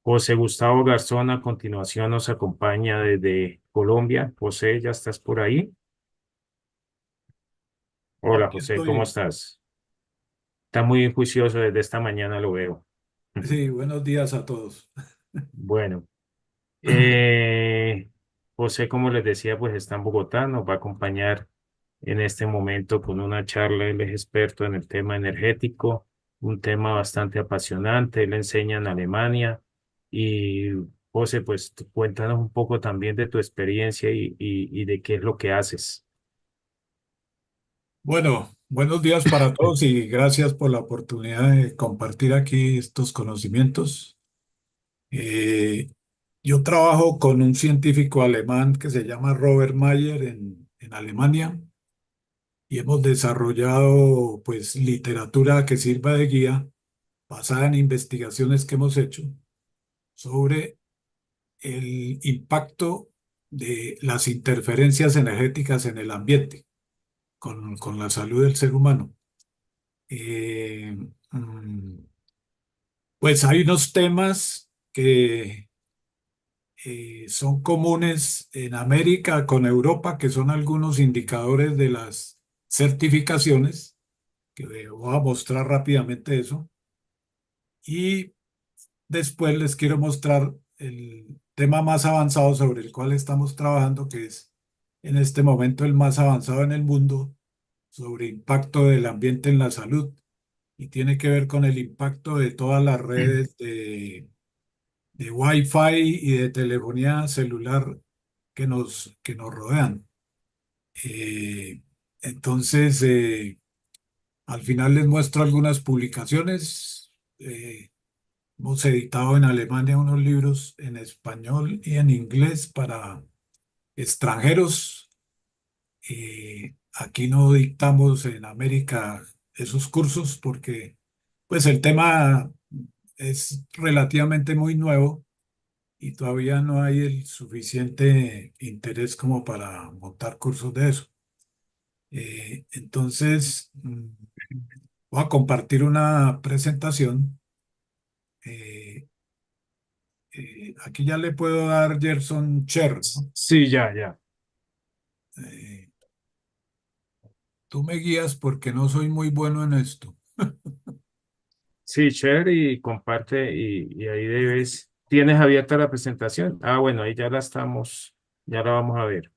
José Gustavo Garzón a continuación nos acompaña desde Colombia. José, ¿ya estás por ahí? Hola Aquí José, ¿cómo estoy. estás? Está muy juicioso desde esta mañana, lo veo. Sí, buenos días a todos. Bueno, eh, José, como les decía, pues está en Bogotá, nos va a acompañar en este momento con una charla. Él es experto en el tema energético, un tema bastante apasionante. Él enseña en Alemania y José, pues cuéntanos un poco también de tu experiencia y de qué es lo que haces. Bueno, buenos días para todos y gracias por la oportunidad de compartir aquí estos conocimientos. Eh, yo trabajo con un científico alemán que se llama Robert Mayer en Alemania y hemos desarrollado pues literatura que sirva de guía basada en investigaciones que hemos hecho sobre el impacto de las interferencias energéticas en el ambiente con la salud del ser humano. Eh, mm, pues hay unos temas que son comunes en América con Europa, que son algunos indicadores de las certificaciones, que voy a mostrar rápidamente eso. Y después les quiero mostrar el tema más avanzado sobre el cual estamos trabajando, que es en este momento el más avanzado en el mundo, sobre impacto del ambiente en la salud y tiene que ver con el impacto de todas las redes de Wi-Fi y de telefonía celular que nos rodean. Eh, entonces, al final les muestro algunas publicaciones. Hemos editado en Alemania unos libros en español y en inglés para extranjeros. Aquí no dictamos en América esos cursos porque pues el tema es relativamente muy nuevo y todavía no hay el suficiente interés como para montar cursos de eso. Entonces, voy a compartir una presentación. Eh, Aquí ya le puedo dar Gerson Cher, ¿no? Sí, ya, ya. Eh, Tú me guías porque no soy muy bueno en esto. Sí, share y comparte y ahí debes. ¿Tienes abierta la presentación? Ah, bueno, ahí ya la estamos, ya la vamos a ver.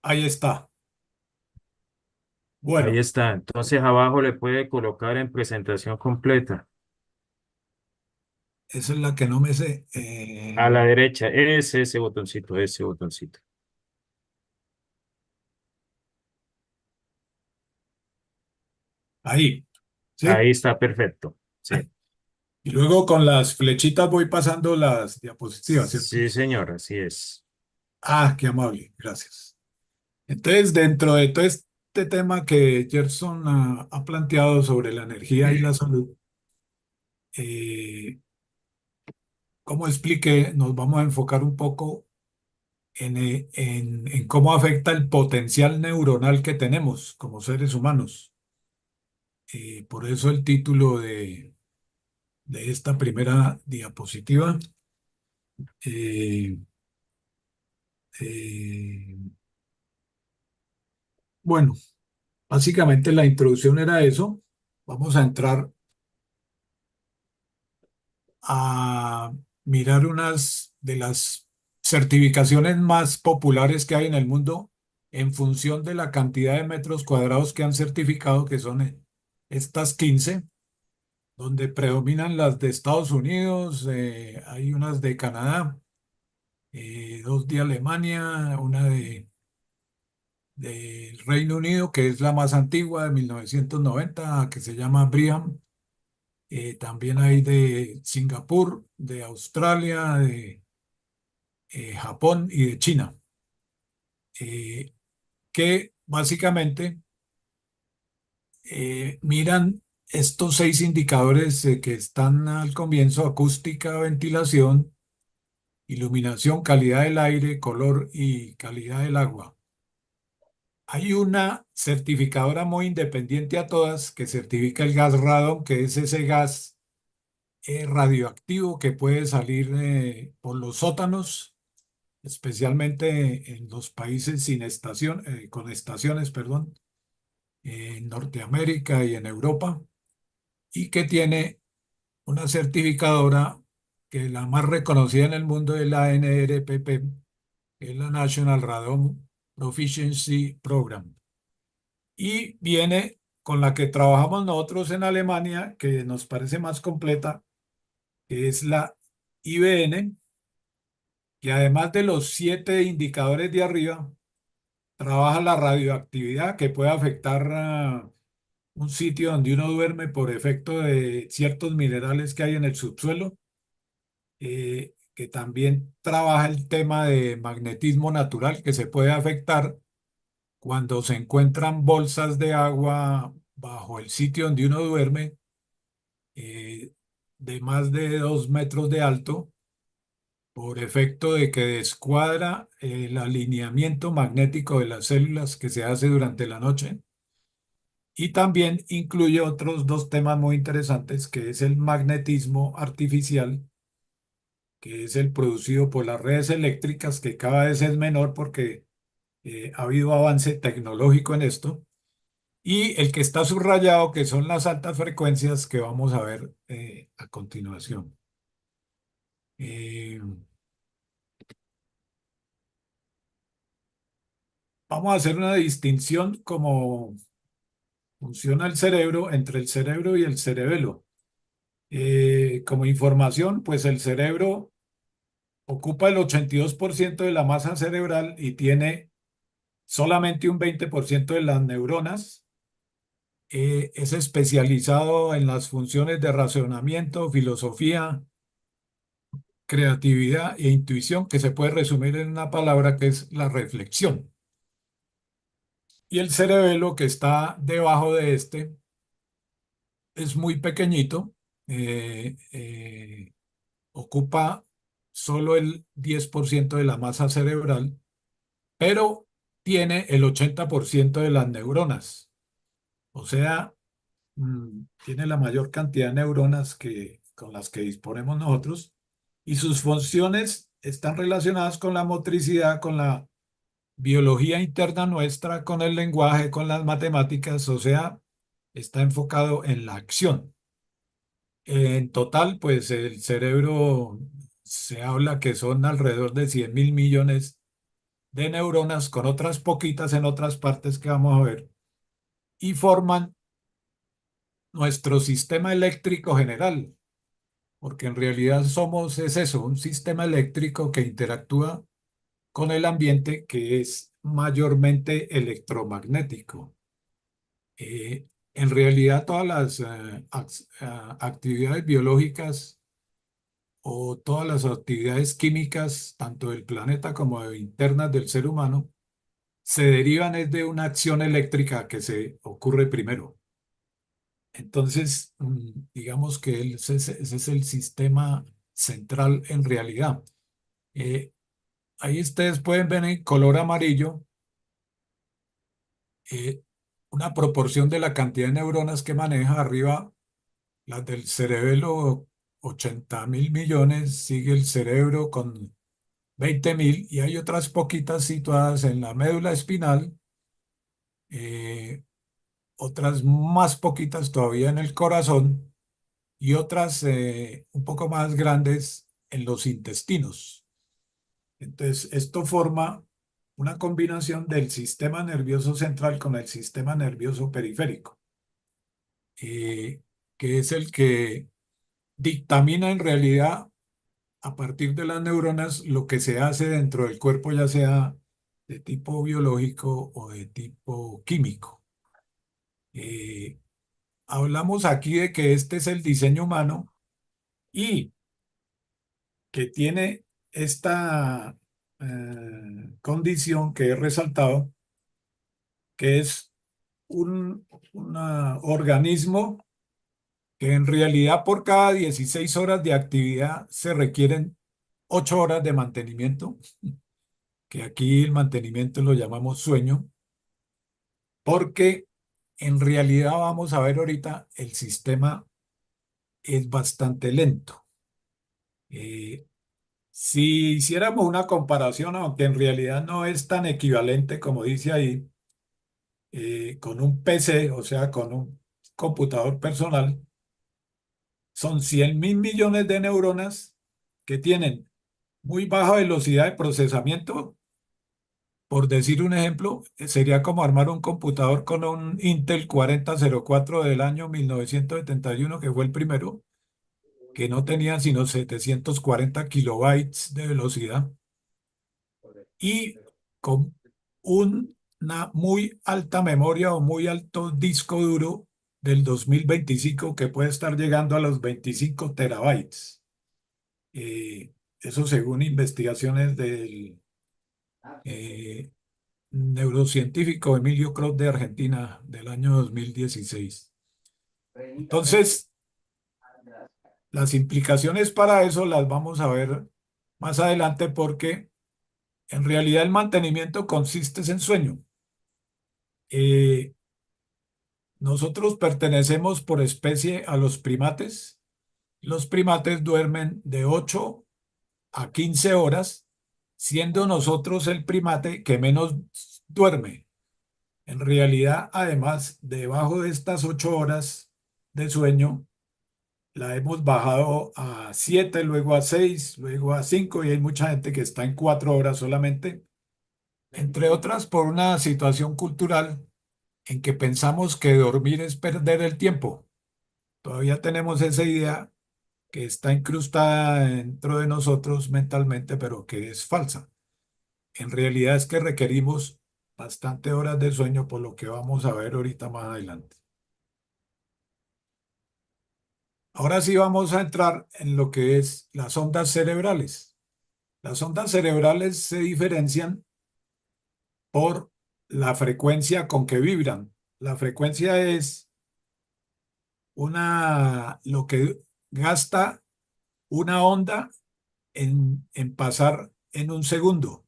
Ahí está. Ahí Bueno, está. Entonces abajo le puede colocar en presentación completa. esa es la que no me sé. A la derecha, ese botoncito, ese botoncito. Ahí, ¿sí? Ahí está perfecto. Sí. Y luego con las flechitas voy pasando las diapositivas, ¿cierto? Sí, señor, así es. Ah, qué amable, gracias. Entonces, dentro de todo este tema que Gerson ha planteado sobre la energía y la salud, eh, como expliqué, nos vamos a enfocar un poco en cómo afecta el potencial neuronal que tenemos como seres humanos. Por eso el título de esta primera diapositiva. Eh, eh, bueno, básicamente la introducción era eso. Vamos a entrar a mirar unas de las certificaciones más populares que hay en el mundo en función de la cantidad de metros cuadrados que han certificado, que son estas 15, donde predominan las de Estados Unidos, hay unas de Canadá, dos de Alemania, una del Reino Unido, que es la más antigua, de 1990, que se llama Brigham. También hay de Singapur, de Australia, de Japón y de China, eh, que básicamente miran estos 6 indicadores que están al comienzo: acústica, ventilación, iluminación, calidad del aire, color y calidad del agua. Hay una certificadora muy independiente a todas que certifica el gas radon, que es ese gas radioactivo que puede salir por los sótanos, especialmente en los países sin estación, con estaciones, perdón, en Norteamérica y en Europa, y que tiene una certificadora que la más reconocida en el mundo es la NRPP, que es la National Radon Proficiency Program. Y viene con la que trabajamos nosotros en Alemania, que nos parece más completa, que es la IBN, que además de los 7 indicadores de arriba, trabaja la radioactividad que puede afectar a un sitio donde uno duerme por efecto de ciertos minerales que hay en el subsuelo, que también trabaja el tema de magnetismo natural que se puede afectar cuando se encuentran bolsas de agua bajo el sitio donde uno duerme, eh, de más de 2 metros de alto, por efecto de que descuadra el alineamiento magnético de las células que se hace durante la noche. Y también incluye otros dos temas muy interesantes, que es el magnetismo artificial, que es el producido por las redes eléctricas, que cada vez es menor porque ha habido avance tecnológico en esto, y el que está subrayado, que son las altas frecuencias que vamos a ver a continuación. Eh, Vamos a hacer una distinción como funciona el cerebro entre el cerebro y el cerebelo. Como información, pues el cerebro ocupa el 82% de la masa cerebral y tiene solamente un 20% de las neuronas. Es especializado en las funciones de razonamiento, filosofía, creatividad e intuición, que se puede resumir en una palabra que es la reflexión. Y el cerebelo que está debajo de este es muy pequeñito, ocupa solo el 10% de la masa cerebral, pero tiene el 80% de las neuronas. O sea, tiene la mayor cantidad de neuronas con las que disponemos nosotros, y sus funciones están relacionadas con la motricidad, con la biología interna nuestra, con el lenguaje, con las matemáticas, o sea, está enfocado en la acción. En total, pues el cerebro se habla que son alrededor de 100.000 millones de neuronas con otras poquitas en otras partes que vamos a ver, y forman nuestro sistema eléctrico general, porque en realidad es eso, un sistema eléctrico que interactúa con el ambiente, que es mayormente electromagnético. En realidad todas las actividades biológicas o todas las actividades químicas, tanto del planeta como internas del ser humano, se derivan es de una acción eléctrica que se ocurre primero. Entonces, digamos que ese es el sistema central en realidad. Eh, Ahí ustedes pueden ver en color amarillo eh, una proporción de la cantidad de neuronas que maneja. Arriba, las del cerebelo, 80.000 millones, sigue el cerebro con 20.000, y hay otras poquitas situadas en la médula espinal, eh, otras más poquitas todavía en el corazón, y otras un poco más grandes en los intestinos. Entonces, esto forma una combinación del sistema nervioso central con el sistema nervioso periférico, eh, que es el que dictamina en realidad, a partir de las neuronas, lo que se hace dentro del cuerpo, ya sea de tipo biológico o de tipo químico. Eh, Hablamos aquí de que este es el diseño humano y que tiene esta condición que he resaltado, que es un organismo que en realidad por cada 16 horas de actividad se requieren 8 horas de mantenimiento, que aquí el mantenimiento lo llamamos sueño, porque en realidad vamos a ver ahorita el sistema es bastante lento. Eh, si hiciéramos una comparación, aunque en realidad no es tan equivalente como dice ahí, con un PC, o sea, con un computador personal, son 100.000 millones de neuronas que tienen muy baja velocidad de procesamiento. Por decir un ejemplo, sería como armar un computador con un Intel 4004 del año 1971, que fue el primero, que no tenía sino 740 kilobytes de velocidad y con una muy alta memoria o muy alto disco duro del 2025 que puede estar llegando a los 25 terabytes. Eso según investigaciones del eh, neurocientífico Emilio Cruz de Argentina del año 2016. Entonces, las implicaciones para eso las vamos a ver más adelante porque en realidad el mantenimiento consiste en sueño. Eh, Nosotros pertenecemos por especie a los primates. Los primates duermen de 8 a 15 horas, siendo nosotros el primate que menos duerme. En realidad, además, debajo de estas 8 horas de sueño, la hemos bajado a 7, luego a 6, luego a 5 y hay mucha gente que está en 4 horas solamente, entre otras por una situación cultural en que pensamos que dormir es perder el tiempo. Todavía tenemos esa idea que está incrustada dentro de nosotros mentalmente, pero que es falsa. En realidad es que requerimos bastante horas de sueño, por lo que vamos a ver ahorita más adelante. Ahora sí vamos a entrar en lo que es las ondas cerebrales. Las ondas cerebrales se diferencian por la frecuencia con que vibran. La frecuencia es lo que gasta una onda en pasar en un segundo.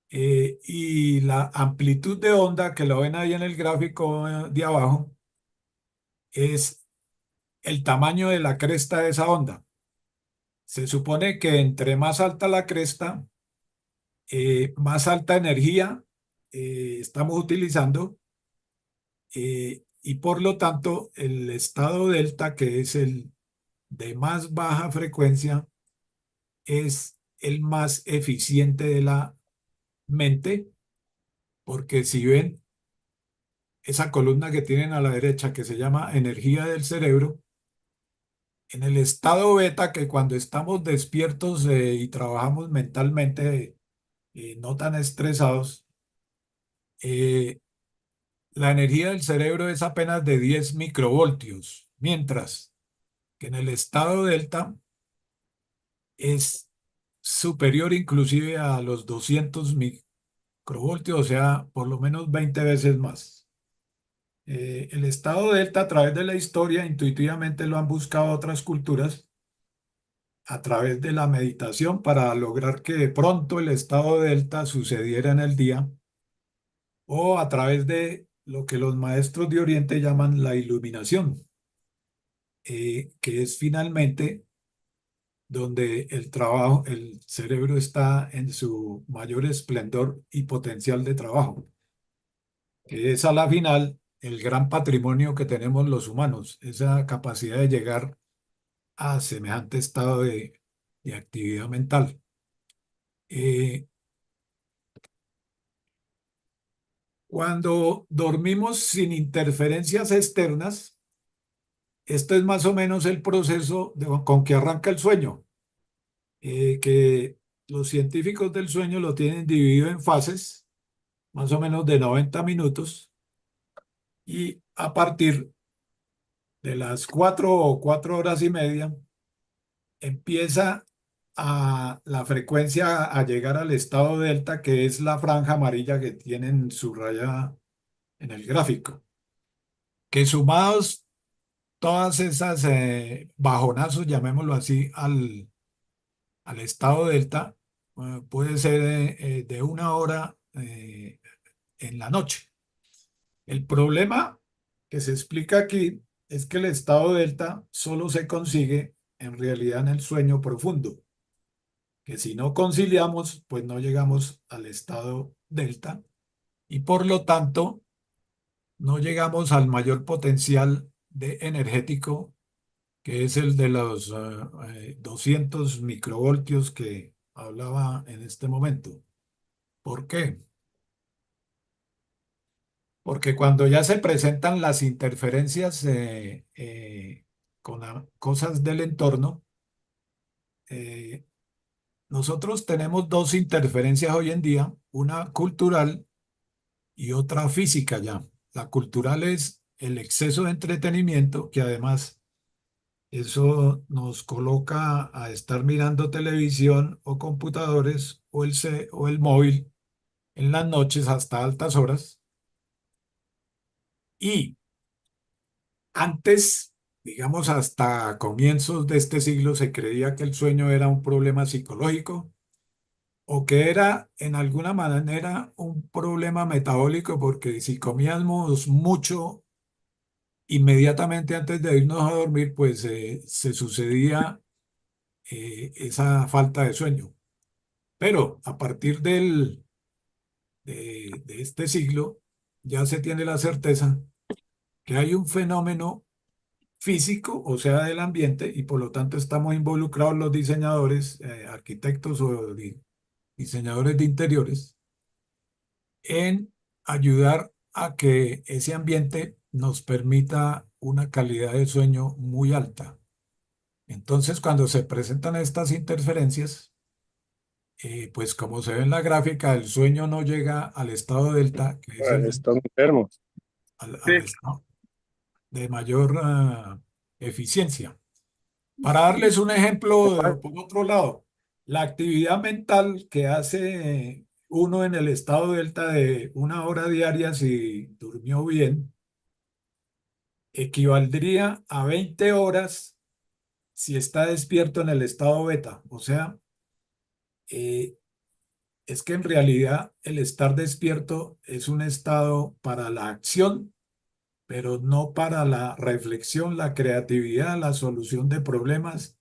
Y la amplitud de onda, que lo ven ahí en el gráfico de abajo, es el tamaño de la cresta de esa onda. Se supone que entre más alta la cresta, más alta energía estamos utilizando y por lo tanto el estado delta, que es el de más baja frecuencia, es el más eficiente de la mente, porque si ven esa columna que tienen a la derecha que se llama energía del cerebro, en el estado beta, que cuando estamos despiertos y trabajamos mentalmente, no tan estresados, eh, la energía del cerebro es apenas de 10 microvoltios, mientras que en el estado delta es superior inclusive a los 200 microvoltios, o sea, por lo menos 20 veces más. El estado delta a través de la historia intuitivamente lo han buscado otras culturas a través de la meditación para lograr que de pronto el estado delta sucediera en el día o a través de lo que los maestros de Oriente llaman la iluminación, que es finalmente donde el trabajo, el cerebro está en su mayor esplendor y potencial de trabajo, que es a la final el gran patrimonio que tenemos los humanos, esa capacidad de llegar a semejante estado de actividad mental. Eh, Cuando dormimos sin interferencias externas, esto es más o menos el proceso con que arranca el sueño, que los científicos del sueño lo tienen dividido en fases, más o menos de 90 minutos, y a partir de las 4 o 4 horas y media empieza la frecuencia a llegar al estado delta, que es la franja amarilla que tienen subrayada en el gráfico, que sumados todas esas bajonazos, llamémoslo así, al estado delta, puede ser de 1 hora en la noche. El problema que se explica aquí es que el estado delta solo se consigue en realidad en el sueño profundo, que si no conciliamos, pues no llegamos al estado delta y por lo tanto no llegamos al mayor potencial energético, que es el de los 200 microvoltios que hablaba en este momento. ¿Por qué? Porque cuando ya se presentan las interferencias con cosas del entorno, eh, nosotros tenemos dos interferencias hoy en día, una cultural y otra física ya. La cultural es el exceso de entretenimiento, que además eso nos coloca a estar mirando televisión o computadores o el móvil en las noches hasta altas horas. Y antes, digamos, hasta comienzos de este siglo, se creía que el sueño era un problema psicológico o que era en alguna manera un problema metabólico, porque si comíamos mucho inmediatamente antes de irnos a dormir, pues se sucedía esa falta de sueño. Pero a partir de este siglo, ya se tiene la certeza que hay un fenómeno físico, o sea, del ambiente, y por lo tanto estamos involucrados los diseñadores, arquitectos o diseñadores de interiores, en ayudar a que ese ambiente nos permita una calidad de sueño muy alta. Entonces, cuando se presentan estas interferencias, pues como se ve en la gráfica, el sueño no llega al estado delta, que es Están enfermos. Sí. al estado de mayor eficiencia. Para darles un ejemplo, por otro lado, la actividad mental que hace uno en el estado delta de 1 hora diaria si durmió bien, equivaldría a 20 horas si está despierto en el estado beta. O sea, eh, es que en realidad el estar despierto es un estado para la acción, pero no para la reflexión, la creatividad, la solución de problemas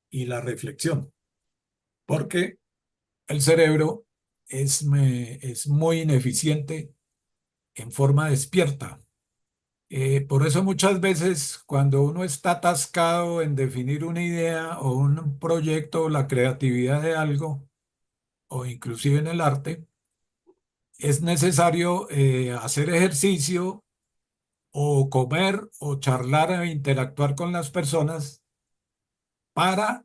y la reflexión. Porque el cerebro es muy ineficiente en forma despierta. Por eso muchas veces cuando uno está atascado en definir una idea o un proyecto o la creatividad de algo, o inclusive en el arte, es necesario hacer ejercicio o comer o charlar e interactuar con las personas para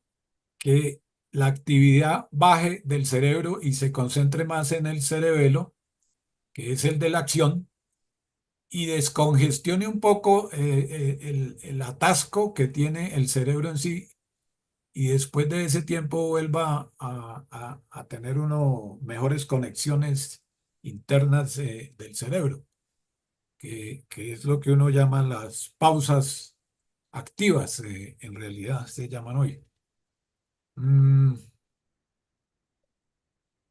que la actividad baje del cerebro y se concentre más en el cerebelo, que es el de la acción, y descongestione un poco el atasco que tiene el cerebro en sí, y después de ese tiempo vuelva a tener uno mejores conexiones internas del cerebro, que es lo que uno llama las pausas activas, en realidad se llaman hoy. Mm,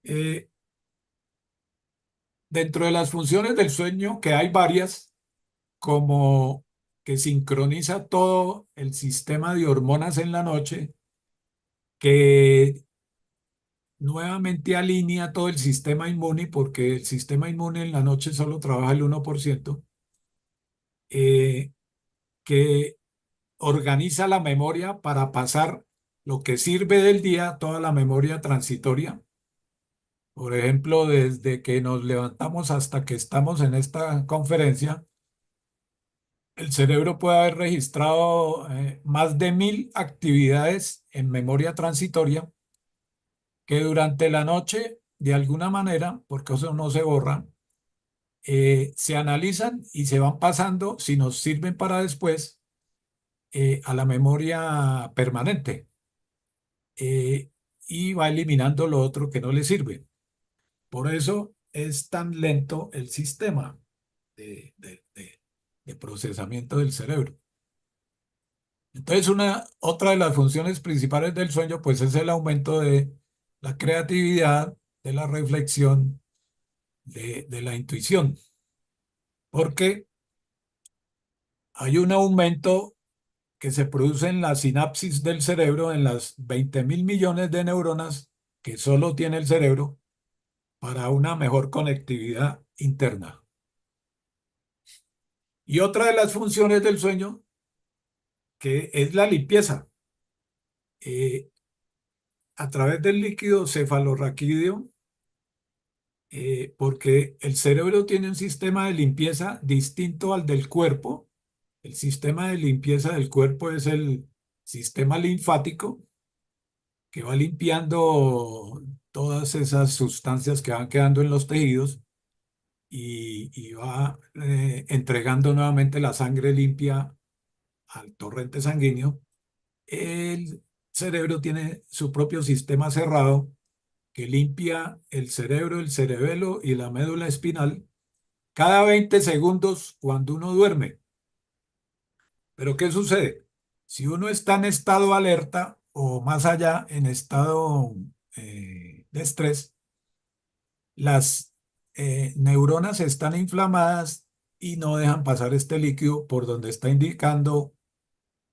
eh, Dentro de las funciones del sueño, que hay varias, como que sincroniza todo el sistema de hormonas en la noche, que nuevamente alinea todo el sistema inmune, porque el sistema inmune en la noche solo trabaja el 1%, eh, que organiza la memoria para pasar lo que sirve del día, toda la memoria transitoria. Por ejemplo, desde que nos levantamos hasta que estamos en esta conferencia, el cerebro puede haber registrado más de 1000 actividades en memoria transitoria que durante la noche, de alguna manera, porque eso no se borra, se analizan y se van pasando, si nos sirven para después, a la memoria permanente, eh, y va eliminando lo otro que no le sirve. Por eso es tan lento el sistema de procesamiento del cerebro. Entonces, otra de las funciones principales del sueño, pues es el aumento de la creatividad, de la reflexión, de la intuición. Porque hay un aumento que se produce en la sinapsis del cerebro, en las 20.000 millones de neuronas que solo tiene el cerebro para una mejor conectividad interna. Y otra de las funciones del sueño, que es la limpieza, eh, a través del líquido cefalorraquídeo, porque el cerebro tiene un sistema de limpieza distinto al del cuerpo. El sistema de limpieza del cuerpo es el sistema linfático, que va limpiando todas esas sustancias que van quedando en los tejidos y va entregando nuevamente la sangre limpia al torrente sanguíneo. El cerebro tiene su propio sistema cerrado que limpia el cerebro, el cerebelo y la médula espinal cada 20 segundos cuando uno duerme. Pero ¿qué sucede? Si uno está en estado alerta o más allá en estado de estrés, las neuronas están inflamadas y no dejan pasar este líquido por donde está indicando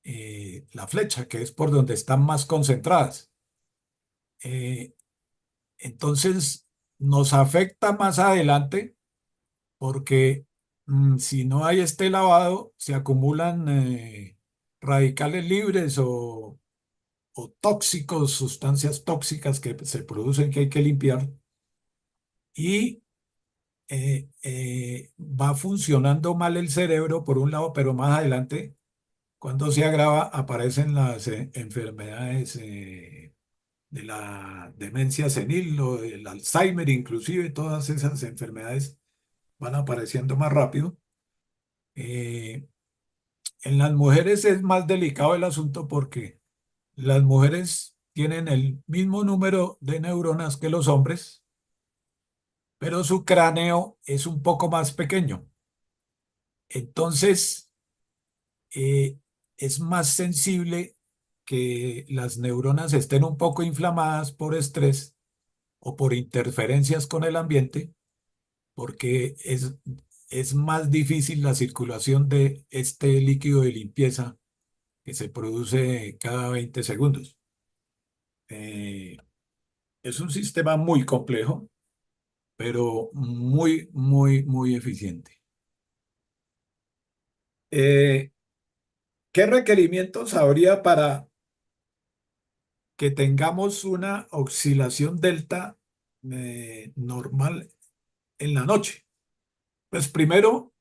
la flecha, que es por donde están más concentradas. Eh, entonces, nos afecta más adelante porque si no hay este lavado, se acumulan radicales libres o tóxicos, sustancias tóxicas que se producen que hay que limpiar y va funcionando mal el cerebro por un lado, pero más adelante, cuando se agrava, aparecen las enfermedades de la demencia senil o del Alzheimer, inclusive todas esas enfermedades van apareciendo más rápido. Eh, en las mujeres es más delicado el asunto porque las mujeres tienen el mismo número de neuronas que los hombres, pero su cráneo es un poco más pequeño. Entonces, eh, es más sensible que las neuronas estén un poco inflamadas por estrés o por interferencias con el ambiente, porque es más difícil la circulación de este líquido de limpieza que se produce cada 20 segundos. Eh, es un sistema muy complejo, pero muy, muy, muy eficiente. Eh, ¿Qué requerimientos habría para que tengamos una oscilación delta normal en la noche? Pues primero,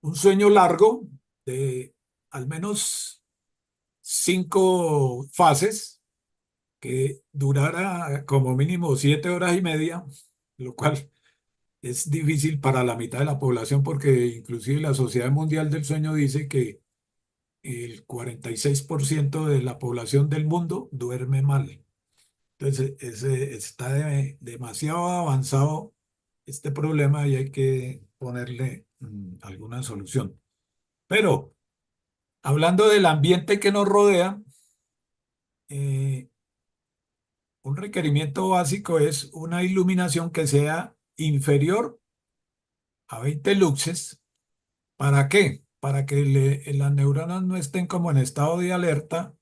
un sueño largo de al menos 5 fases que durara como mínimo 7 horas y media, lo cual es difícil para la mitad de la población porque inclusive la Sociedad Mundial del Sueño dice que el 46% de la población del mundo duerme mal. Entonces, está demasiado avanzado este problema y hay que ponerle alguna solución. Pero hablando del ambiente que nos rodea, eh, un requerimiento básico es una iluminación que sea inferior a 20 luxes. ¿Para qué? Para que las neuronas no estén como en estado de alerta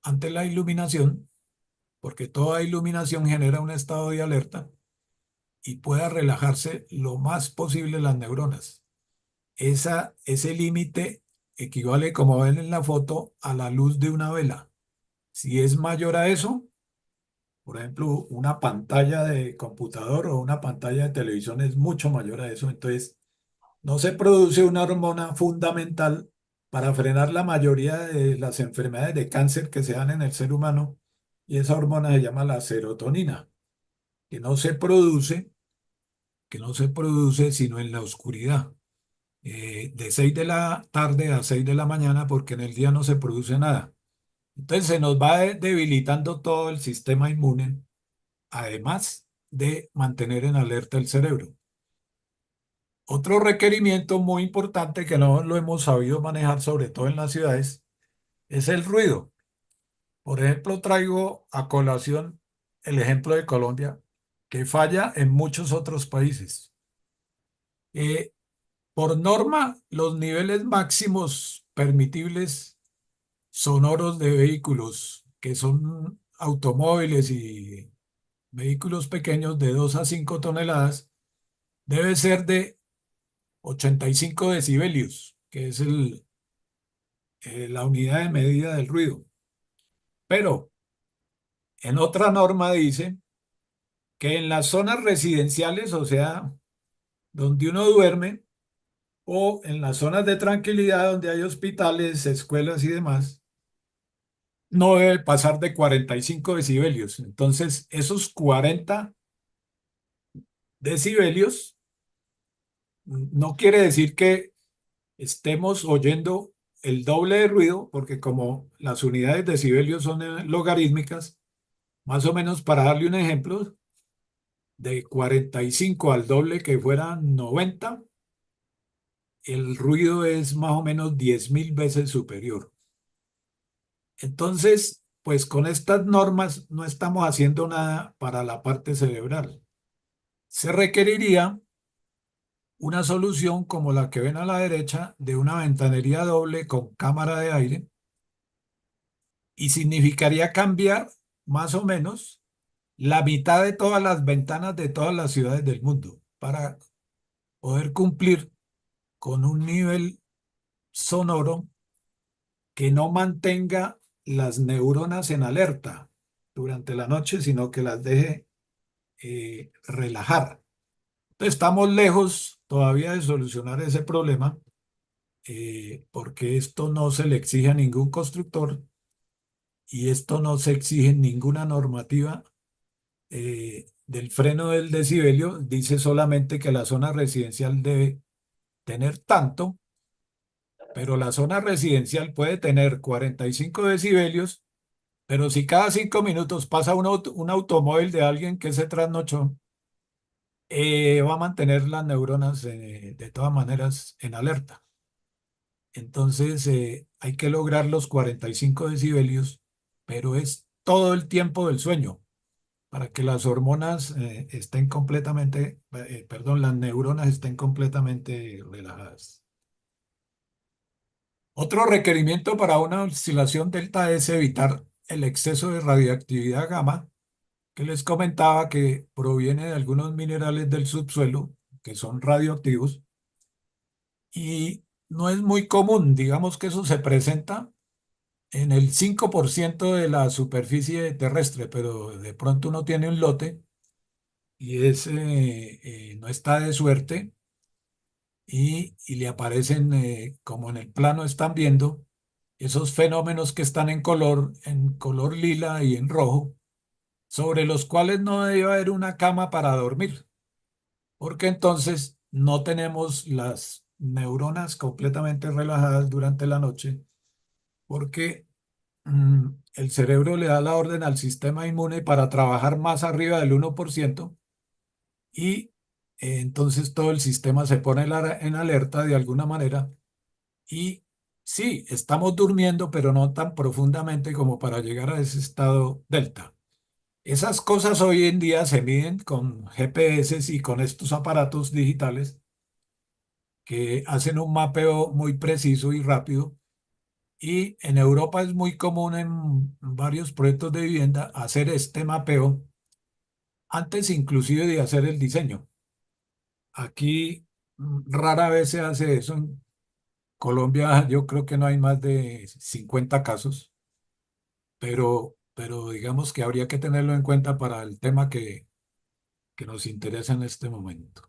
ante la iluminación, porque toda iluminación genera un estado de alerta y pueda relajarse lo más posible las neuronas. Ese límite equivale, como ven en la foto, a la luz de una vela. Si es mayor a eso, por ejemplo, una pantalla de computador o una pantalla de televisión es mucho mayor a eso, entonces no se produce una hormona fundamental para frenar la mayoría de las enfermedades de cáncer que se dan en el ser humano, y esa hormona se llama la serotonina, que no se produce, que no se produce sino en la oscuridad, de 6 de la tarde a 6 de la mañana, porque en el día no se produce nada. Entonces se nos va debilitando todo el sistema inmune, además de mantener en alerta el cerebro. Otro requerimiento muy importante que no lo hemos sabido manejar, sobre todo en las ciudades, es el ruido. Por ejemplo, traigo a colación el ejemplo de Colombia, que falla en muchos otros países. Por norma, los niveles máximos permitibles sonoros de vehículos, que son automóviles y vehículos pequeños de 2 a 5 toneladas, debe ser de 85 decibelios, que es la unidad de medida del ruido. Pero en otra norma dice que en las zonas residenciales, o sea, donde uno duerme, o en las zonas de tranquilidad donde hay hospitales, escuelas y demás, no debe pasar de 45 decibelios. Entonces, esos 40 decibelios no quiere decir que estemos oyendo el doble de ruido, porque como las unidades de decibelios son logarítmicas, más o menos para darle un ejemplo, de 45 al doble que fueran 90, el ruido es más o menos 10.000 veces superior. Entonces, pues con estas normas no estamos haciendo nada para la parte cerebral. Se requeriría una solución como la que ven a la derecha de una ventanería doble con cámara de aire y significaría cambiar más o menos la mitad de todas las ventanas de todas las ciudades del mundo para poder cumplir con un nivel sonoro que no mantenga las neuronas en alerta durante la noche, sino que las deje relajar. Entonces, estamos lejos todavía de solucionar ese problema, porque esto no se le exige a ningún constructor y esto no se exige en ninguna normativa del freno del decibelio. Dice solamente que la zona residencial debe tener tanto, pero la zona residencial puede tener 45 decibelios, pero si cada 5 minutos pasa un automóvil de alguien que se trasnochó, va a mantener las neuronas de todas maneras en alerta. Entonces, hay que lograr los 45 decibelios, pero es todo el tiempo del sueño para que las hormonas estén completamente, perdón, las neuronas estén completamente relajadas. Otro requerimiento para una oscilación delta es evitar el exceso de radioactividad gamma, que les comentaba que proviene de algunos minerales del subsuelo que son radioactivos y no es muy común. Digamos que eso se presenta en el 5% de la superficie terrestre, pero de pronto uno tiene un lote y no está de suerte y le aparecen, como en el plano están viendo, esos fenómenos que están en color lila y en rojo, sobre los cuales no debe haber una cama para dormir, porque entonces no tenemos las neuronas completamente relajadas durante la noche, porque el cerebro le da la orden al sistema inmune para trabajar más arriba del 1% y entonces todo el sistema se pone en alerta de alguna manera y sí, estamos durmiendo, pero no tan profundamente como para llegar a ese estado delta. Esas cosas hoy en día se miden con GPS y con estos aparatos digitales que hacen un mapeo muy preciso y rápido. Y en Europa es muy común en varios proyectos de vivienda hacer este mapeo antes inclusive de hacer el diseño. Aquí rara vez se hace eso. En Colombia yo creo que no hay más de 50 casos, pero digamos que habría que tenerlo en cuenta para el tema que nos interesa en este momento.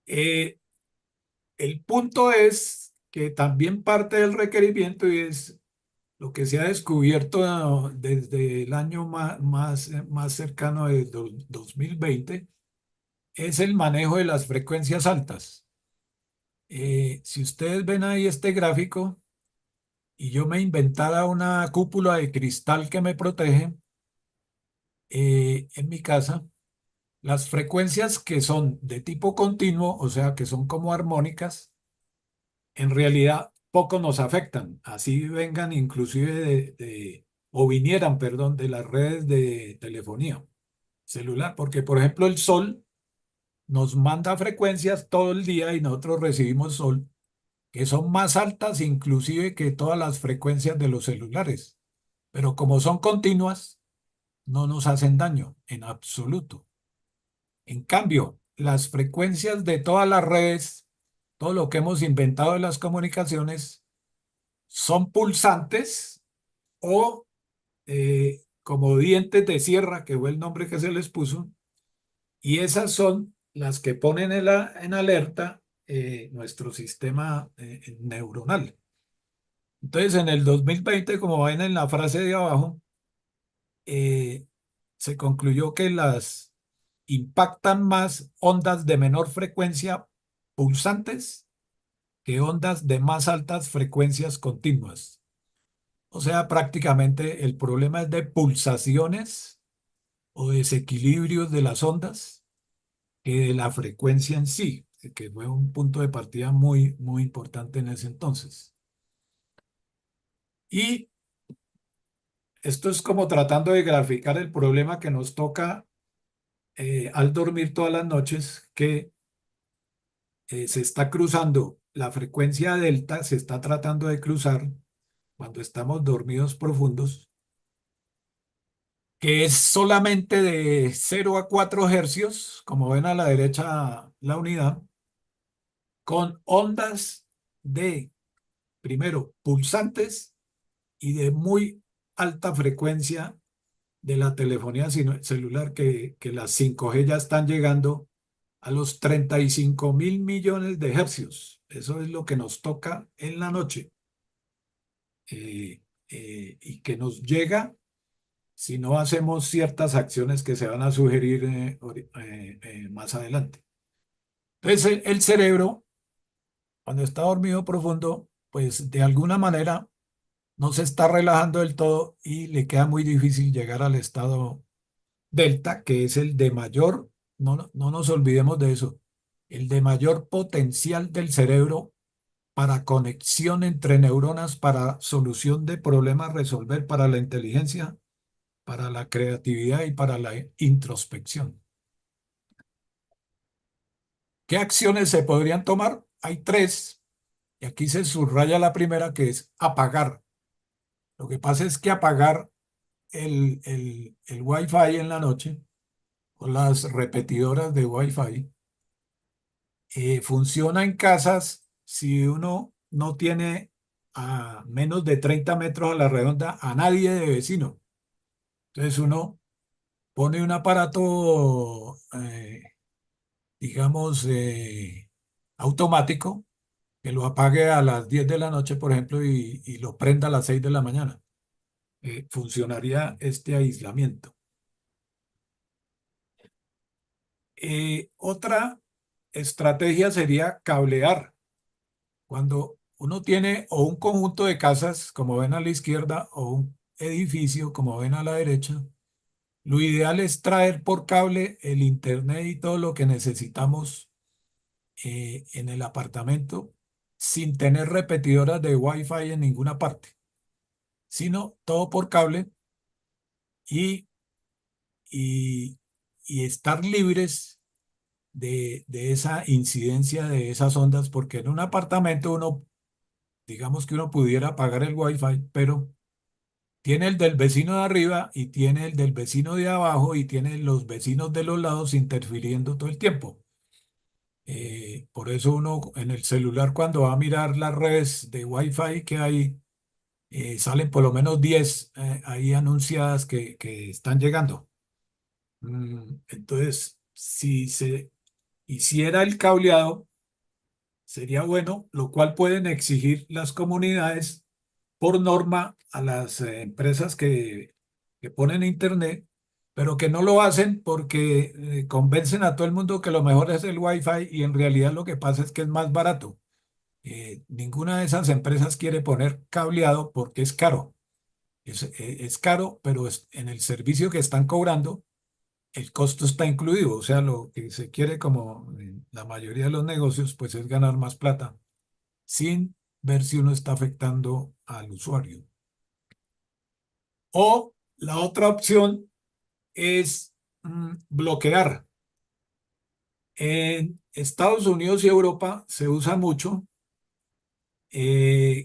Eh, el punto es que también parte del requerimiento y es lo que se ha descubierto desde el año más cercano de 2020 es el manejo de las frecuencias altas. Si ustedes ven ahí este gráfico y yo me inventara una cúpula de cristal que me protege en mi casa, las frecuencias que son de tipo continuo, o sea, que son como armónicas, en realidad poco nos afectan. Así vengan inclusive o vinieran, perdón, de las redes de telefonía celular, porque por ejemplo el sol nos manda frecuencias todo el día y nosotros recibimos sol que son más altas inclusive que todas las frecuencias de los celulares. Pero como son continuas, no nos hacen daño en absoluto. En cambio, las frecuencias de todas las redes, todo lo que hemos inventado de las comunicaciones, son pulsantes o como dientes de sierra, que fue el nombre que se les puso, y esas son las que ponen en alerta nuestro sistema neuronal. Entonces, en el 2020, como ven en la frase de abajo, eh, se concluyó que las impactan más ondas de menor frecuencia pulsantes que ondas de más altas frecuencias continuas. O sea, prácticamente el problema es de pulsaciones o desequilibrios de las ondas que de la frecuencia en sí, que fue un punto de partida muy, muy importante en ese entonces. Y esto es como tratando de graficar el problema que nos toca al dormir todas las noches, que se está cruzando la frecuencia delta, se está tratando de cruzar cuando estamos dormidos profundos, que es solamente de 0 a 4 hercios, como ven a la derecha la unidad, con ondas de, primero, pulsantes y de muy alta frecuencia de la telefonía celular, que las 5G ya están llegando a los 35.000 millones de hercios. Eso es lo que nos toca en la noche y que nos llega si no hacemos ciertas acciones que se van a sugerir más adelante. Entonces, el cerebro, cuando está dormido profundo, pues de alguna manera no se está relajando del todo y le queda muy difícil llegar al estado delta, que es el de mayor, no nos olvidemos de eso, el de mayor potencial del cerebro para conexión entre neuronas, para solución de problemas, resolver, para la inteligencia, para la creatividad y para la introspección. ¿Qué acciones se podrían tomar? Hay tres, y aquí se subraya la primera, que es apagar. Lo que pasa es que apagar el Wi-Fi en la noche o las repetidoras de Wi-Fi funciona en casas si uno no tiene a menos de 30 metros a la redonda a nadie de vecino. Entonces uno pone un aparato, digamos, automático, que lo apague a las 10 de la noche, por ejemplo, y lo prenda a las 6 de la mañana. Funcionaría este aislamiento. Otra estrategia sería cablear. Cuando uno tiene o un conjunto de casas, como ven a la izquierda, o un edificio, como ven a la derecha, lo ideal es traer por cable el internet y todo lo que necesitamos en el apartamento sin tener repetidoras de Wi-Fi en ninguna parte, sino todo por cable y, y, y estar libres de esa incidencia de esas ondas, porque en un apartamento uno, digamos que uno pudiera apagar el Wi-Fi, pero tiene el del vecino de arriba y tiene el del vecino de abajo y tiene los vecinos de los lados interfiriendo todo el tiempo. Por eso uno en el celular cuando va a mirar las redes de Wi-Fi que hay, salen por lo menos 10 ahí anunciadas que están llegando. Entonces, si se hiciera el cableado, sería bueno, lo cual pueden exigir las comunidades por norma a las empresas que ponen internet, pero que no lo hacen porque convencen a todo el mundo que lo mejor es el Wi-Fi y en realidad lo que pasa es que es más barato. Ninguna de esas empresas quiere poner cableado porque es caro. Es caro, pero en el servicio que están cobrando, el costo está incluido. O sea, lo que se quiere, como en la mayoría de los negocios, pues es ganar más plata sin ver si uno está afectando al usuario. O la otra opción es bloquear. En Estados Unidos y Europa se usa mucho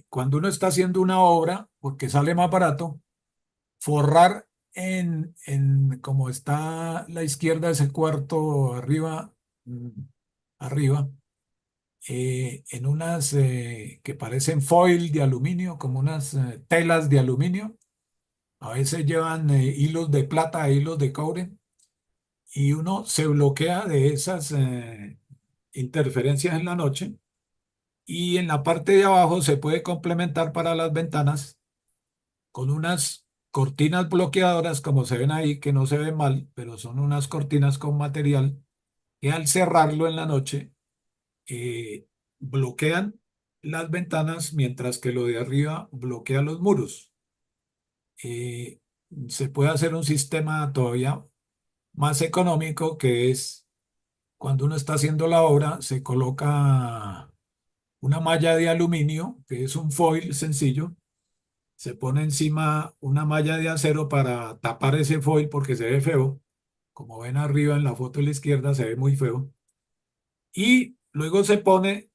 cuando uno está haciendo una obra, porque sale más barato, forrar como está a la izquierda, ese cuarto arriba, mm, arriba, en unas que parecen foil de aluminio, como unas telas de aluminio. A veces llevan hilos de plata, hilos de cobre, y uno se bloquea de esas interferencias en la noche. Y en la parte de abajo se puede complementar para las ventanas con unas cortinas bloqueadoras, como se ven ahí, que no se ven mal, pero son unas cortinas con material que al cerrarlo en la noche eh, bloquean las ventanas, mientras que lo de arriba bloquea los muros. Eh, Se puede hacer un sistema todavía más económico, que es cuando uno está haciendo la obra, se coloca una malla de aluminio, que es un foil sencillo. Se pone encima una malla de acero para tapar ese foil porque se ve feo. Como ven arriba en la foto de la izquierda, se ve muy feo. Y luego se pone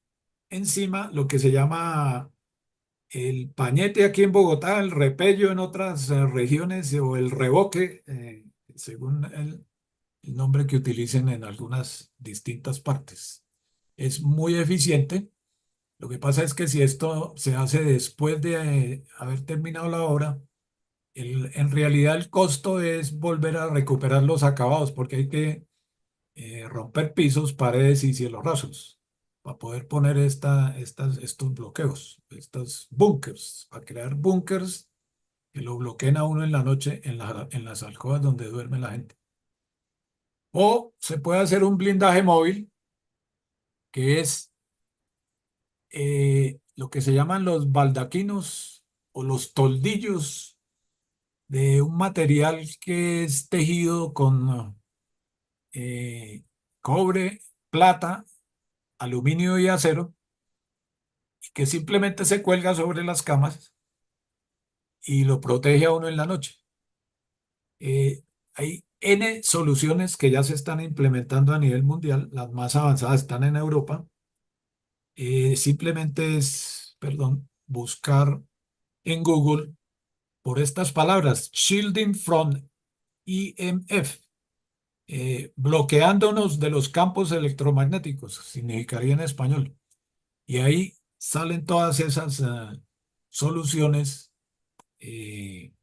encima lo que se llama el pañete aquí en Bogotá, el repello en otras regiones, o el revoque, según el nombre que utilicen en algunas distintas partes. Es muy eficiente. Lo que pasa es que si esto se hace después de haber terminado la obra, en realidad el costo es volver a recuperar los acabados, porque hay que romper pisos, paredes y cielos rasos para poder poner estos bloqueos, estos búnkers, para crear búnkers que lo bloqueen a uno en la noche en las alcobas donde duerme la gente. O se puede hacer un blindaje móvil, que es lo que se llaman los baldaquinos o los toldillos, de un material que es tejido con eh, cobre, plata, aluminio y acero, y que simplemente se cuelga sobre las camas y lo protege a uno en la noche. Hay N soluciones que ya se están implementando a nivel mundial. Las más avanzadas están en Europa. Simplemente es, perdón, buscar en Google por estas palabras: shielding from EMF, bloqueándonos de los campos electromagnéticos, significaría en español. Y ahí salen todas esas soluciones eh,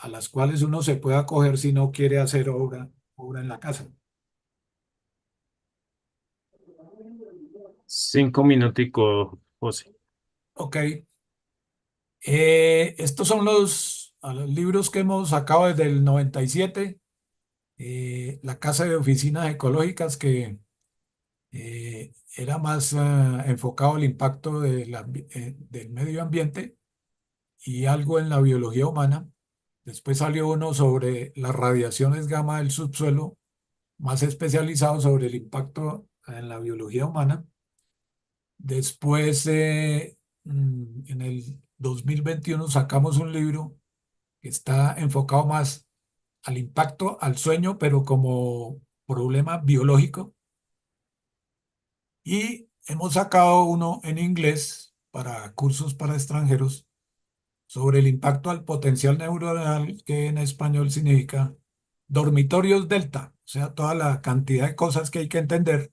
a las cuales uno se puede acoger si no quiere hacer obra en la casa. 5 minuticos, José. Ok, estos son los libros que hemos sacado desde el 97. La Casa de Oficinas Ecológicas, que era más enfocado al impacto del medio ambiente y algo en la biología humana. Después salió uno sobre las radiaciones gamma del subsuelo, más especializado sobre el impacto en la biología humana. Después, en el 2021, sacamos un libro que está enfocado más al impacto al sueño, pero como problema biológico. Y hemos sacado uno en inglés para cursos para extranjeros sobre el impacto al potencial neuronal, que en español significa dormitorios delta, o sea, toda la cantidad de cosas que hay que entender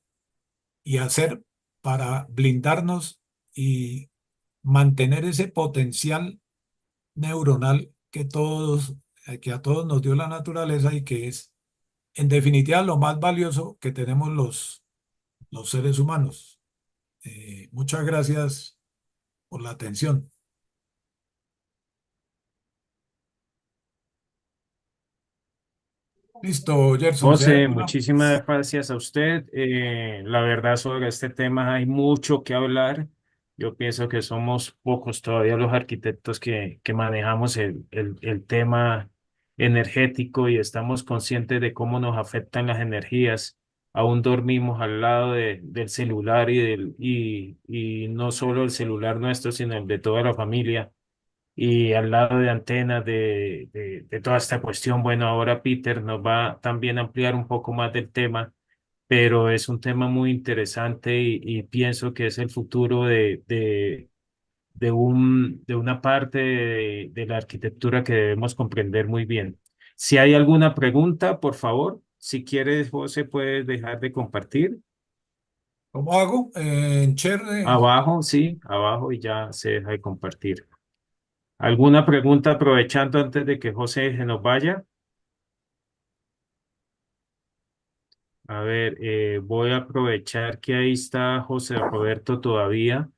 y hacer para blindarnos y mantener ese potencial neuronal que a todos nos dio la naturaleza, y que es, en definitiva, lo más valioso que tenemos los seres humanos. Muchas gracias por la atención. Listo, Gerson, si hay José, alguna... muchísimas gracias a usted. La verdad, sobre este tema hay mucho que hablar. Yo pienso que somos pocos todavía los arquitectos que manejamos el tema energético y estamos conscientes de cómo nos afectan las energías. Aún dormimos al lado del celular y no solo el celular nuestro, sino el de toda la familia y al lado de antenas de toda esta cuestión. Bueno, ahora Peter nos va también a ampliar un poco más del tema pero es un tema muy interesante y pienso que es el futuro de una parte de la arquitectura que debemos comprender muy bien. Si hay alguna pregunta, por favor, si quieres, José, puedes dejar de compartir. ¿Cómo hago? En Cher, Abajo, sí, abajo y ya se deja de compartir. ¿Alguna pregunta aprovechando antes de que José se nos vaya? A ver, voy a aprovechar que ahí está José Roberto todavía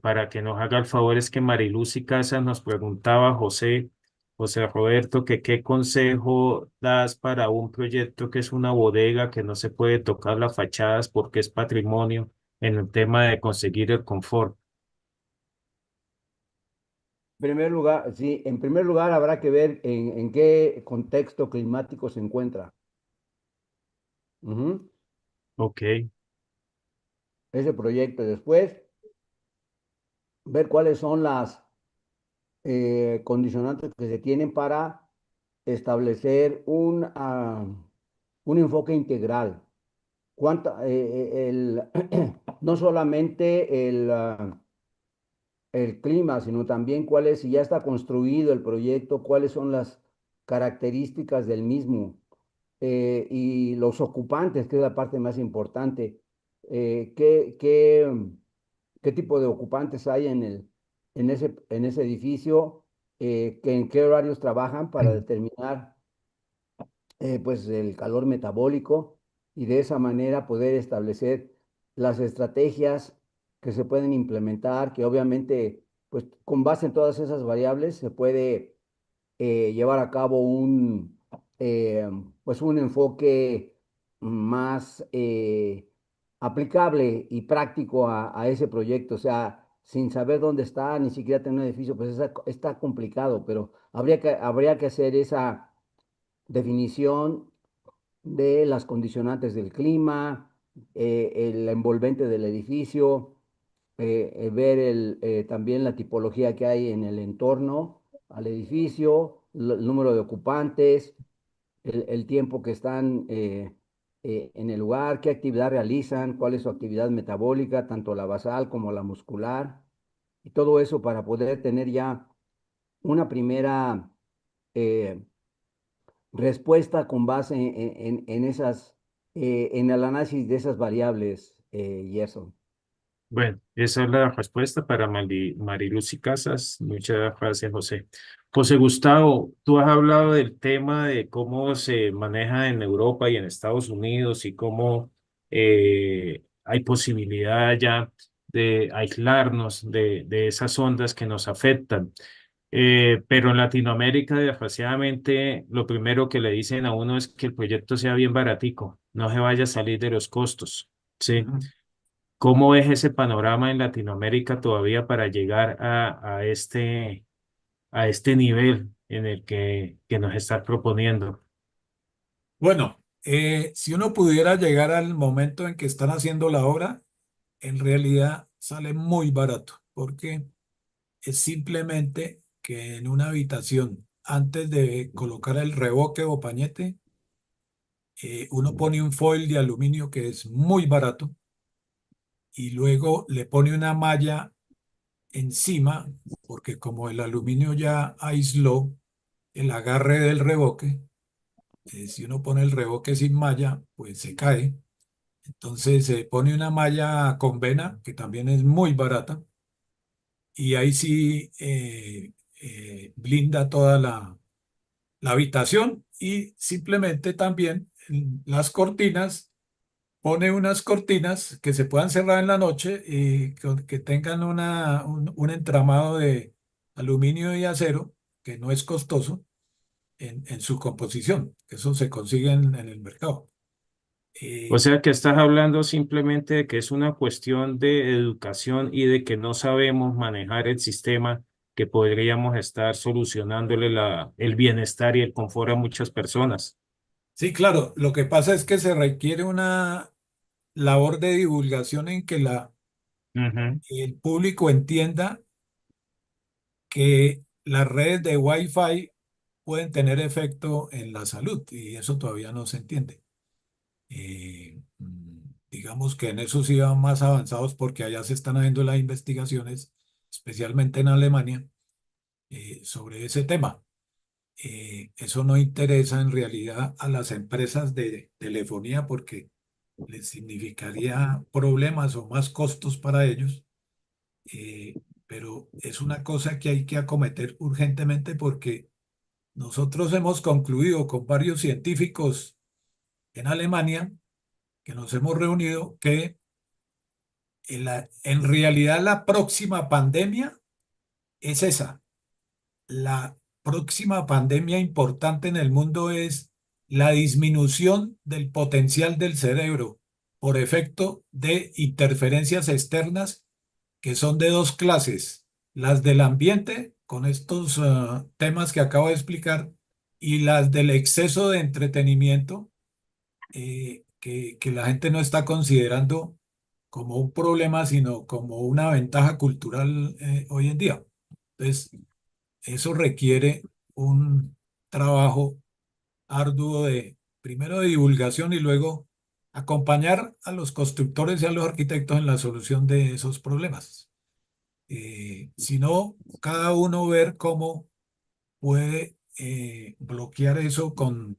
para que nos haga el favor. Es que Mariluz y Casas nos preguntaba, José Roberto, que qué consejo das para un proyecto que es una bodega que no se puede tocar las fachadas porque es patrimonio en el tema de conseguir el confort. Primer lugar, sí, en primer lugar habrá que ver en qué contexto climático se encuentra. Ujú, Ok. ese proyecto. Después, ver cuáles son las condicionantes que se tienen para establecer un enfoque integral. No solamente el clima, sino también si ya está construido el proyecto, cuáles son las características del mismo y los ocupantes, que es la parte más importante. Eh, ¿qué, qué, qué tipo de ocupantes hay en ese edificio? ¿En qué horarios trabajan para determinar pues el calor metabólico y de esa manera poder establecer las estrategias que se pueden implementar, que obviamente pues con base en todas esas variables se puede llevar a cabo pues un enfoque más aplicable y práctico a ese proyecto. O sea, sin saber dónde está, ni siquiera tener un edificio, pues está complicado, pero habría que hacer esa definición de las condicionantes del clima, el envolvente del edificio, ver también la tipología que hay en el entorno al edificio, el número de ocupantes, el tiempo que están en el lugar, qué actividad realizan, cuál es su actividad metabólica, tanto la basal como la muscular, y todo eso para poder tener ya una primera eh, respuesta con base en el análisis de esas variables, y eso. Bueno, esa es la respuesta para Mariluz y Casas. Muchas gracias, José. José Gustavo, tú has hablado del tema de cómo se maneja en Europa y en Estados Unidos y cómo hay posibilidad ya de aislarnos de esas ondas que nos afectan. Pero en Latinoamérica, desgraciadamente, lo primero que le dicen a uno es que el proyecto sea bien baratico, no se vaya a salir de los costos. Sí. ujú. ¿Cómo ves ese panorama en Latinoamérica todavía para llegar a este nivel en el que nos estás proponiendo? Bueno, si uno pudiera llegar al momento en que están haciendo la obra, en realidad sale muy barato, porque es simplemente que en una habitación, antes de colocar el revoque o pañete, uno pone un foil de aluminio que es muy barato y luego le pone una malla encima, porque como el aluminio ya aisló el agarre del revoque, si uno pone el revoque sin malla, pues se cae. Entonces se pone una malla con vena, que también es muy barata, y ahí sí blinda toda la habitación y simplemente también las cortinas, pone unas cortinas que se puedan cerrar en la noche y que tengan un entramado de aluminio y acero, que no es costoso en su composición, que eso se consigue en el mercado. O Eh, sea que estás hablando simplemente de que es una cuestión de educación y de que no sabemos manejar el sistema que podríamos estar solucionándole el bienestar y el confort a muchas personas. sí, claro, lo que pasa es que se requiere una labor de divulgación en que Ujú. el público entienda que las redes de Wi-Fi pueden tener efecto en la salud y eso todavía no se entiende. Digamos que en eso sí van más avanzados porque allá se están haciendo las investigaciones, especialmente en Alemania, sobre ese tema. Eso no interesa en realidad a las empresas de telefonía porque les significaría problemas o más costos para ellos, pero es una cosa que hay que acometer urgentemente porque nosotros hemos concluido con varios científicos en Alemania que nos hemos reunido que en realidad la próxima pandemia es esa. La próxima pandemia importante en el mundo es la disminución del potencial del cerebro por efecto de interferencias externas que son de dos clases, las del ambiente, con estos temas que acabo de explicar, y las del exceso de entretenimiento, que la gente no está considerando como un problema, sino como una ventaja cultural hoy en día. Entonces, eso requiere un trabajo arduo de, primero de divulgación y luego acompañar a los constructores y a los arquitectos en la solución de esos problemas. Sino cada uno ver cómo puede bloquear eso con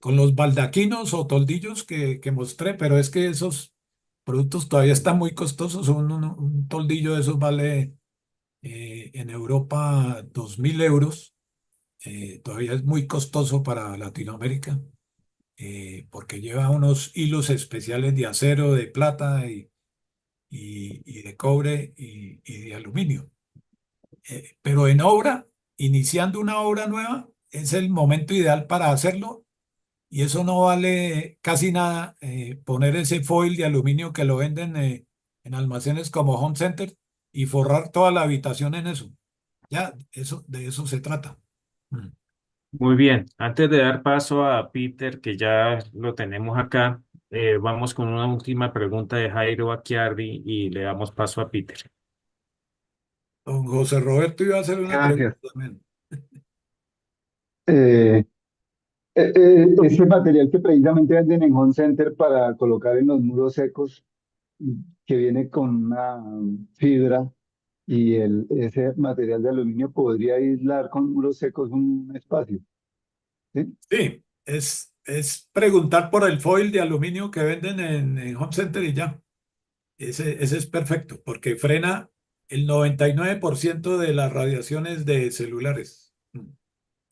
los baldaquinos o toldillos que mostré, pero es que esos productos todavía están muy costosos. Un toldillo de esos vale en Europa 2.000 euros. Todavía es muy costoso para Latinoamérica porque lleva unos hilos especiales de acero, de plata y de cobre y de aluminio. Pero en obra, iniciando una obra nueva, es el momento ideal para hacerlo y eso no vale casi nada poner ese foil de aluminio que lo venden en almacenes como Home Center y forrar toda la habitación en eso. Ya, eso, de eso se trata. Mm. Muy bien, antes de dar paso a Peter, que ya lo tenemos acá, vamos con una última pregunta de Jairo Acchiardi y le damos paso a Peter. Don José Roberto iba a hacer una pregunta Gracias. también. Eh, ese material que precisamente venden en Home Center para colocar en los muros secos, que viene con una fibra y ese material de aluminio podría aislar con muros secos un espacio, ¿sí? Sí, es preguntar por el foil de aluminio que venden en Home Center y ya. Ese es perfecto porque frena el 99% de las radiaciones de celulares.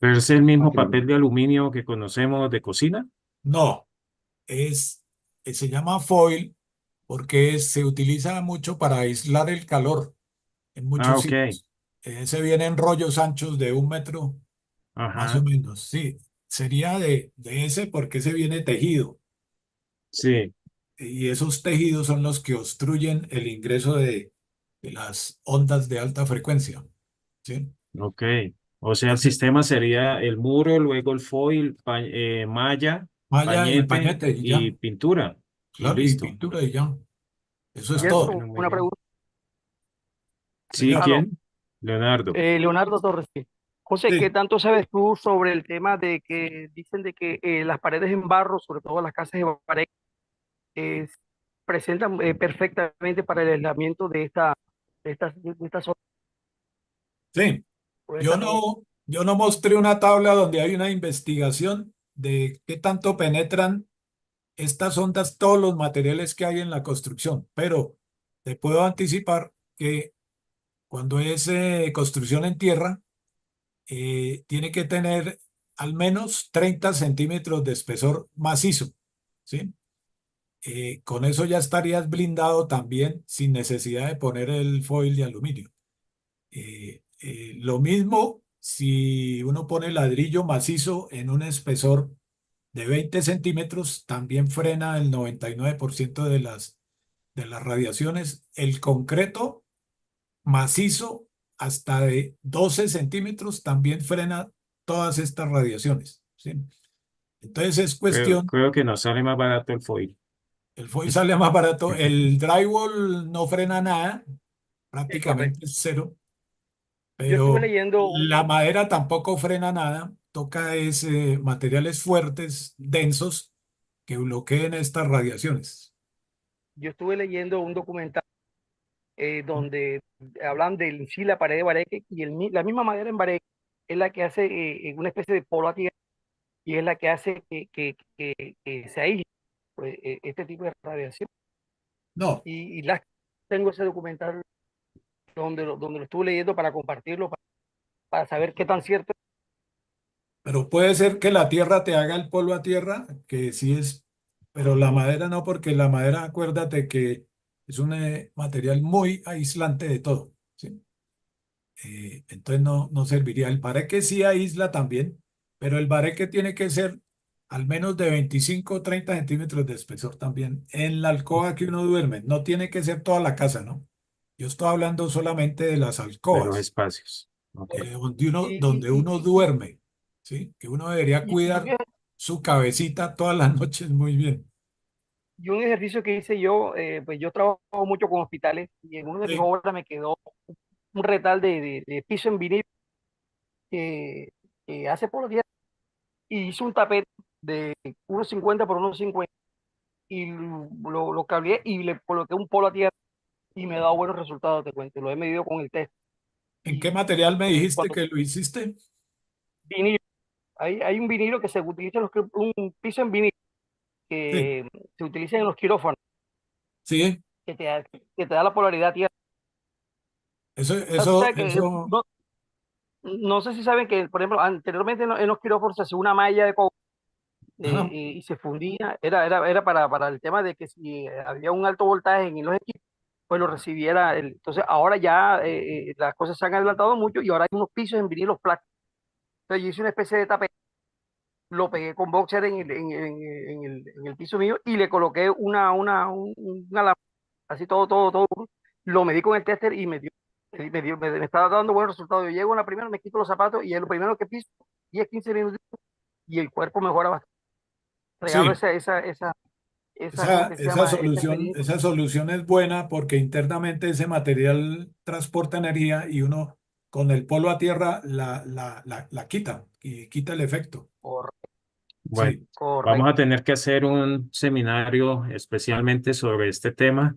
¿Pero es el Ah, mismo qué bueno. papel de aluminio que conocemos de cocina? No, es, se llama foil porque se utiliza mucho para aislar el calor en Ah, muchos ok. sitios. Ese viene en rollos anchos de 1 metro, más o Ajá. menos. Sí, sería de ese porque ese viene tejido. Sí, Y esos tejidos son los que obstruyen el ingreso de las ondas de alta frecuencia. ¿Sí? ok. O sea, el Ese sistema sería el muro, luego el foil, malla, malla y pañete pañete y ya. y pintura. Y Claro, y listo. pintura y ya. Eso es todo. Bueno, Gerson, muy una bien. pregunta. Sí, Señor. Aló, ¿quién? Leonardo. Leonardo Torres. Sí. José, ¿qué Sí, tanto sabes tú sobre el tema de que dicen de que las paredes en barro, sobre todo las casas de pared, eh, presentan perfectamente para el aislamiento de esta zona? sí. Por Yo esa razón. no, yo no mostré una tabla donde hay una investigación de qué tanto penetran estas ondas todos los materiales que hay en la construcción, pero te puedo anticipar que cuando es construcción en tierra, tiene que tener al menos 30 centímetros de espesor macizo, ¿sí? Con eso ya estarías blindado también sin necesidad de poner el foil de aluminio. Lo mismo si uno pone ladrillo macizo en un espesor de 20 centímetros, también frena el 99% de las radiaciones. El concreto macizo hasta de 12 centímetros también frena todas estas radiaciones, ¿sí? Entonces es Creo, cuestión, creo que nos sale más barato el foil. el foil sale más barato, el drywall no frena nada, Es correcto. prácticamente es cero, Yo estuve pero leyendo la madera tampoco frena nada, toca es, materiales fuertes, densos, que bloqueen estas radiaciones. Yo estuve leyendo un documental donde hablan de sí, la pared de Bareque y la misma madera en Bareque es la que hace una especie de polo a tierra y es la que hace que se aísle pues, este tipo de radiación. No, Y tengo ese documental donde lo estuve leyendo para compartirlo, para saber qué tan cierto. pero puede ser que la tierra te haga el polvo a tierra, que sí es, pero la madera no, porque la madera, acuérdate que es un material muy aislante de todo, ¿sí? Entonces no serviría. El bareque sí aísla también, pero el bareque tiene que ser al menos de 25 o 30 centímetros de espesor también en la alcoba que uno duerme. No tiene que ser toda la casa, ¿no? Yo estoy hablando solamente de las de los alcobas, espacios. Ok. Y, donde uno duerme, ¿sí? Que uno debería y cuidar su cabecita todas las noches muy bien. y un ejercicio que hice yo, pues yo trabajo mucho con hospitales y en una de mis Sí. obras me quedó un retal de piso en vinil que hace por los días y hice un tapete de 1,50 por 1,50 y lo cableé y le coloqué un polo a tierra y me ha dado buenos resultados, te cuento. Lo he medido con el test. ¿En qué Y material me dijiste cuando que lo hiciste? vinilo, hay un vinilo que se utiliza, un piso en vinilo Sí, que se utiliza en los quirófanos, sí, que te da la polaridad a tierra. eso, O sea, tú eso, sabes que eso, no sé si saben que, por ejemplo, anteriormente en los quirófanos se hacía una malla de cobre ajá, y se fundía, era para el tema de que si había un alto voltaje en los equipos, pues lo recibiera. Entonces, ahora ya las cosas se han adelantado mucho y ahora hay unos pisos en vinilos plásticos. Entonces, yo hice una especie de tapete, lo pegué con boxer en el piso mío y le coloqué una lámpara, así todo. Lo medí con el tester y me estaba dando buenos resultados. Yo llego a la primera, me quito los zapatos y es lo primero que piso, 10, 15 minutos y el cuerpo mejora bastante. Regalo sí. esa, ¿cómo que se Esa llama? Esa solución, experiencia. esa solución es buena porque internamente ese material transporta energía y uno con el polo a tierra la quita y quita el efecto. Correcto, Bueno, Sí, vamos a correcto. tener que hacer un seminario especialmente sobre este tema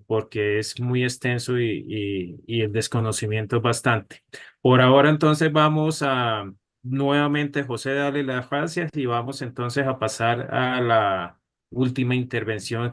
porque es muy extenso y el desconocimiento es bastante. Por ahora entonces vamos a nuevamente, José, darle las gracias y vamos entonces a pasar a la última intervención que